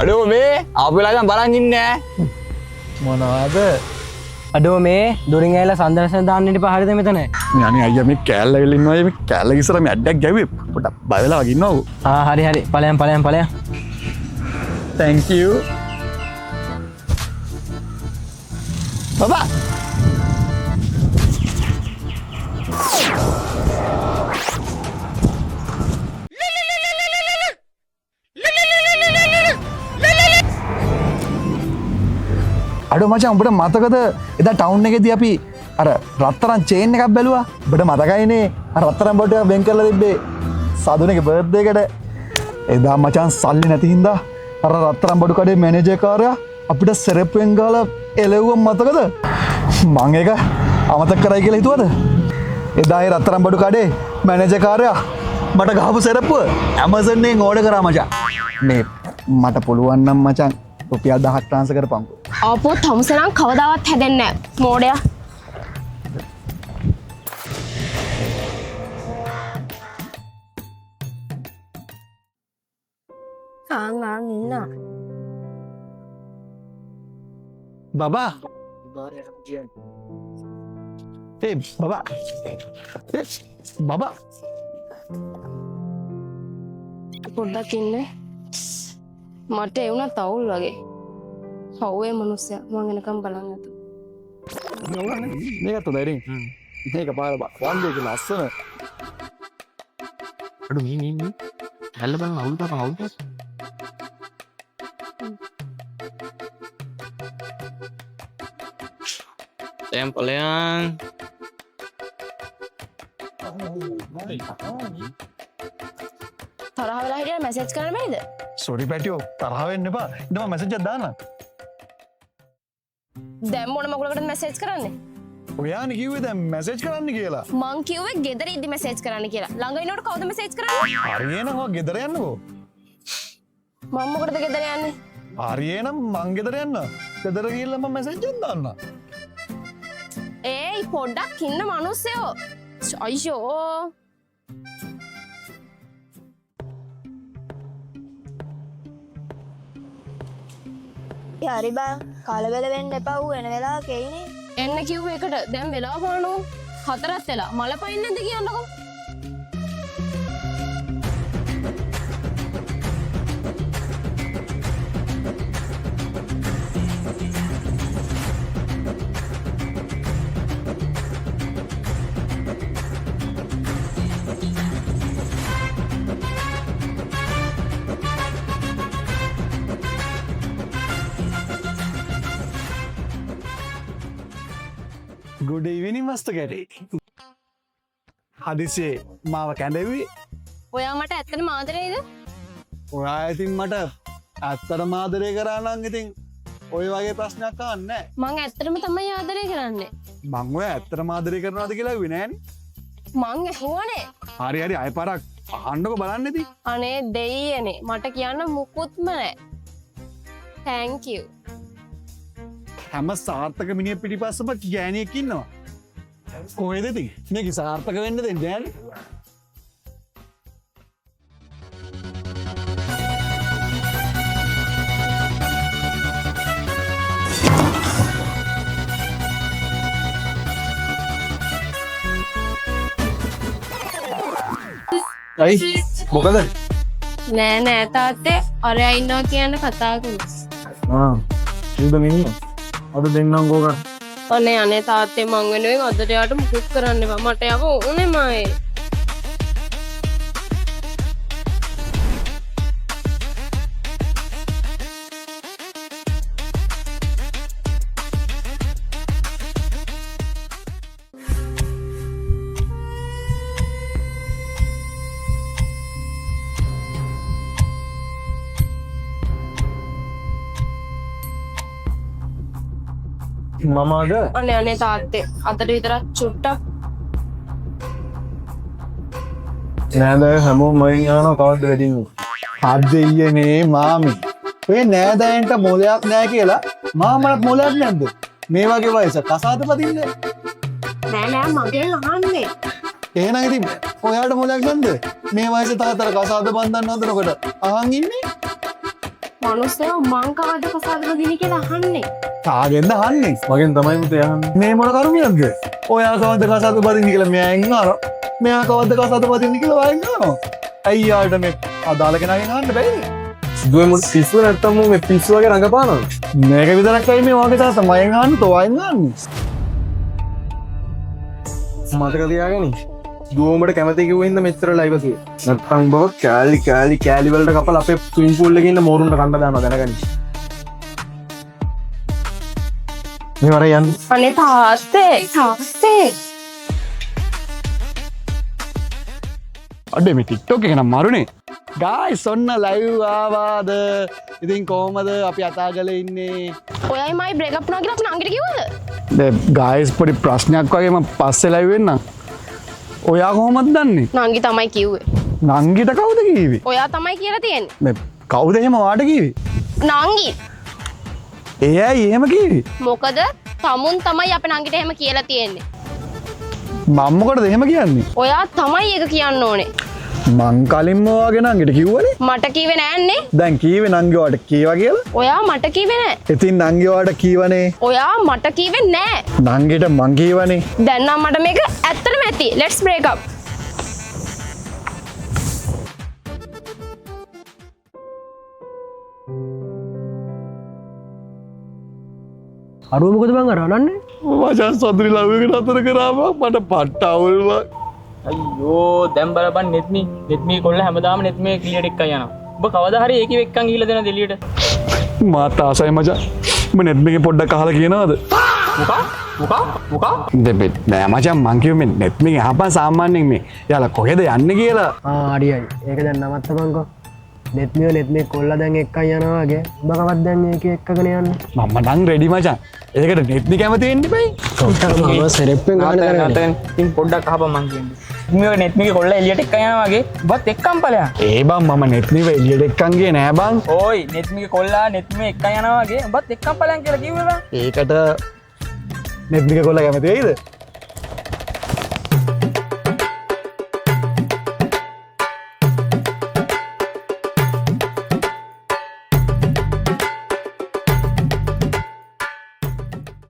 අඩෝ මේ ආපෙලාගම් බලන් ඉන්නේ මොනවද අඩෝ මේ දුරින් ඇවිල්ලා සන්දර්ශන දාන්න ඉඳපා හරියද මෙතන අනේ අයියා මේ කෑල්ල වෙල ඉන්නවා මේ කෑල්ල ඉස්සර මේ ඇඩක් ගැව්වේ පොඩක් බය වෙලා වගේ ඉන්නවෝ හරි ඵලයන් thank you බබා අඩෝ මචං උඹට මතකද එදා ටවුන් එකේදී අපි අර රත්තරන් චේන් එකක් බැලුවා උඹට මතකයිනේ අර රත්තරන් බඩ ටික වෙන් කරලා තිබ්බේ සාදුනේගේ බර්ත්ඩේ එකට එදා මචං සල්ලි නැති හින්දා අර රත්තරන් බඩු කඩේ මැනේජර් කාර්යයා අපිට සෙරප්පුවෙන් ගාලා එළෙව්ව මතකද මං ඒක අමතක කරයි කියලා හිතුවද එදා ඒ රත්තරන් බඩු කඩේ මැනේජර් කාර්යයා මට ගහපු සෙරප්පුව Amazon එකෙන් ඕඩර් කරා මචං මේ මට පුළුවන් නම් මචං රුපියල් 1000ක් ට්‍රාන්ස්ෆර් කරපන්කෝ ආපෝ තමුසෙනම් කවදාවත් හැදෙන්නේ නැහැ මෝඩයා ආන් ඉන්න බබා ඒ බබා බබා පොඩ්ඩක් ඉන්න මට ඒ වුණා තවුල් වගේ හව්වේ මිනිස්සයා මං එනකම් බලන් නැතු මේකත් හොඳයි මේක පාර වන්දේ කියලා ලස්සන අඩෝ මේ හැල්ල බලන්න අවුල් දැන් ඵලයන් තරහ වෙලා හිටියට මැසේජ් කරන්න බැරිද සෝරි පැටියෝ තරහ වෙන්න එපා ඉන්න මම මැසේජ් එකක් දාන්න දැන් මොන මගුලකට මැසේජ් කරන්නේ ඔයානේ කිව්වේ දැන් මැසේජ් කරන්න කියලා මං කිව්වේ ගෙදර ඉද්දි මැසේජ් කරන්න කියලා ළඟ ඉන්නකොට කවුද මැසේජ් කරන්නේ හරියනම් ඔයා ගෙදර යන්නකෝ මම මොකටද ගෙදර යන්නේ හරියනම් මං ගෙදර යන්න ගෙදර ගිහිල්ලා මම මැසේජ් එකක් දාන්න ඒයි පොඩ්ඩක් ඉන්න මිනිස්සයෝ අයියෝ හරි බා කලබල වෙන්න එපා ඌ එන වෙලාවක එයිනේ එන්න කිව්ව එකට දැන් වෙලා පානෝ 4ක් වෙලා මල පයින් නැද්ද කියන්නකෝ good evening මස්තර කැටේ හදිසියේ මාව කැඳෙව්වේ ඔයා මට ඇත්තටම ආදරේද ඔයා ඉතින් මට ඇත්තටම ආදරේ කරා නම් ඉතින් ඔය වගේ ප්‍රශ්නයක් අහන්නේ මං ඇත්තටම තමයි ආදරේ කරන්නේ මං ඔය ඇත්තටම ආදරේ කරනවාද කියලා ඇහුවේ නෑනේ මං ඇහුවනේ හරි අය පාරක් අහන්නකො බලන්න ඉතින් අනේ දෙයියනේ මට කියන්න මුකුත්ම නැහැ thank you හැම සාර්ථක මිනිහ පිටිපස්සම ගෑණියෙක් ඉන්නවා කොහෙද ඉතින් මේක සාර්ථක වෙන්න දෙන්නේ නෑනේ අයි මොකද නෑ තාත්තේ අරයා ඉන්නවා කියන කතා කරනවා ඉඳන් ඉන්න අද දෙන්නම් ගෝකා අනේ තාත්තේ මං වෙනුවෙන් අදට යාට මුකුත් කරන්න එපා මට යව ඕනෙමයි මමද අනේ තාත්තේ අතට විතරක් චුට්ටක් නෑද හැමෝම මයින් යනවා කවද්ද වැඩිම අදෙයනේ මාමි ඔය නෑදෑයන්ට මොලයක් නෑ කියලා මාමලත් මොලයක් නැද්ද මේ වගේ වයස කසාද පදින්න නෑ මගෙන් අහන්නේ එහෙනම් ඉතින් ඔයාට මොලයක් නැද්ද මේ වයසේ තාත්තට කසාද බඳින්න හදනකොට අහන් ඉන්නේ මනුස්සයෝ මං කවද්ද කසාද බඳින්නේ කියලා අහන්නේ. කාගෙන්ද අහන්නේ? මගෙන් තමයි පුතේ අහන්නේ. මේ මොන කරුණක්ද? ඔයා කවද්ද කසාද බදින්නේ කියලා මෙයන් අහනවා. මෙයා කවද්ද කසාද බදින්නේ කියලා වයින් අහනවා. අයියාට මේ අදාළ කෙනාගෙන් අහන්න බැරිද? දුවේ මුත් පිස්සු නැත්තම් මේ පිස්සු වගේ රඟපානවා. මේක විතරක් ඇයි මේ වගේ තාත්තා මයෙන් අහන්න තෝ වයින් අහන්නේ? මතක තියාගනි. දුවමට කැමති කිව්ව හින්දා මෙච්චර ලයිව් එකේ. නැත්තම් බව කෑලි වලට කපලා අපේ ස්විමින් pool එකේ ඉන්න මෝරුන්ට කන්න දානවා දැනගනි. මේ වර යන්න. අනේ තාත්තේ. අඩේ මේ TikTok එක නම් මරුනේ. ගායිස් ඔන්න ලයිව් ආවාද? ඉතින් කොහමද අපි අතාගල ඉන්නේ? ඔයයි මයි බ්‍රේක් අප් වුණා කියලා අපි නංගිට කිව්වද? දැන් ගායිස් පොඩි ප්‍රශ්නයක් වගේ මම පස්සේ ලයිව් වෙන්නම්. ඔයා කොහොමද දන්නේ? නංගි තමයි කිව්වේ. නංගිට කවුද කිව්වේ? ඔයා තමයි කියලා තියෙන්නේ. මේ කවුද එහෙම වාට කිව්වේ? නංගි. එයයි එහෙම කිව්වේ? මොකද තමුන් තමයි අපේ නංගිට එහෙම කියලා තියෙන්නේ. මම මොකටද එහෙම කියන්නේ? ඔයා තමයි ඒක කියන්න ඕනේ. මං කලින්ම ඔයාගේ නංගිට කිව්වනේ. මට කිව්වේ නෑන්නේ. දැන් කීවේ නංගි ඔයාට කීවා කියලා? ඔයා මට කිව්වේ නෑ. ඉතින් නංගි ඔයාට කීවනේ. ඔයා මට කිව්වේ නෑ. නංගිට මං කීවනේ. දැන් නම් මට මේක ඇත්තටම ඇති. let's break up. අරුව මොකද බං අර අනන්නේ? මචං සතුරි ලව්වකට අතර කරාම මට පට්ට අවුල්ව. අයියෝ දැන් බලපන් නෙත්මී කොල්ල හැමදාම නෙත්මී එලියට එක්කන් යනවා. ඔබ කවදා හරි ඒකේ එක්කන් ගිහලා දෙනවද එලියට? මාත් ආසයි මචං. ඔබ නෙත්මිගේ පොඩ්ඩක් අහලා කියනවද? මොකා? දෙබෙත් නෑ මචං මං කිව්වේ මේ නෙත්මිගේ අහපන් සාමාන්‍යයෙන් මේ. යාලා කොහෙද යන්නේ කියලා. හරියයි. ඒක දැන් නවත්තපන්කෝ. නෙත්මිය කොල්ලා දැන් එක්කන් යනවා වගේ. ඔබ කවද්ද දැන් ඒක එක්කගෙන යන්නේ? මම නම් රෙඩි මචං. ඒකට නෙත්මි කැමති වෙන්න බෑ. මම සෙරෙප්පෙන් ගන්න කරන්නේ. නැතෙන් ඉතින් පොඩ්ඩක් අහපන් මං කියන්නේ. නෙත්මී නෙත්මීගේ කොල්ල එලියට එක්කන් යනවා වගේ. ඔබත් එක්කන් ඵලයන්. ඒ බං මම නෙත්මිව එළියට එක්කන් ගියේ නෑ බං. ඕයි නෙත්මීගේ කොල්ලා නෙත්මී එක්කන් යනවා වගේ. ඔබත් එක්කන් ඵලයන් කියලා කිව්වේ බං. ඒකට නෙත්මිගේ කොල්ලා කැමති වෙයිද?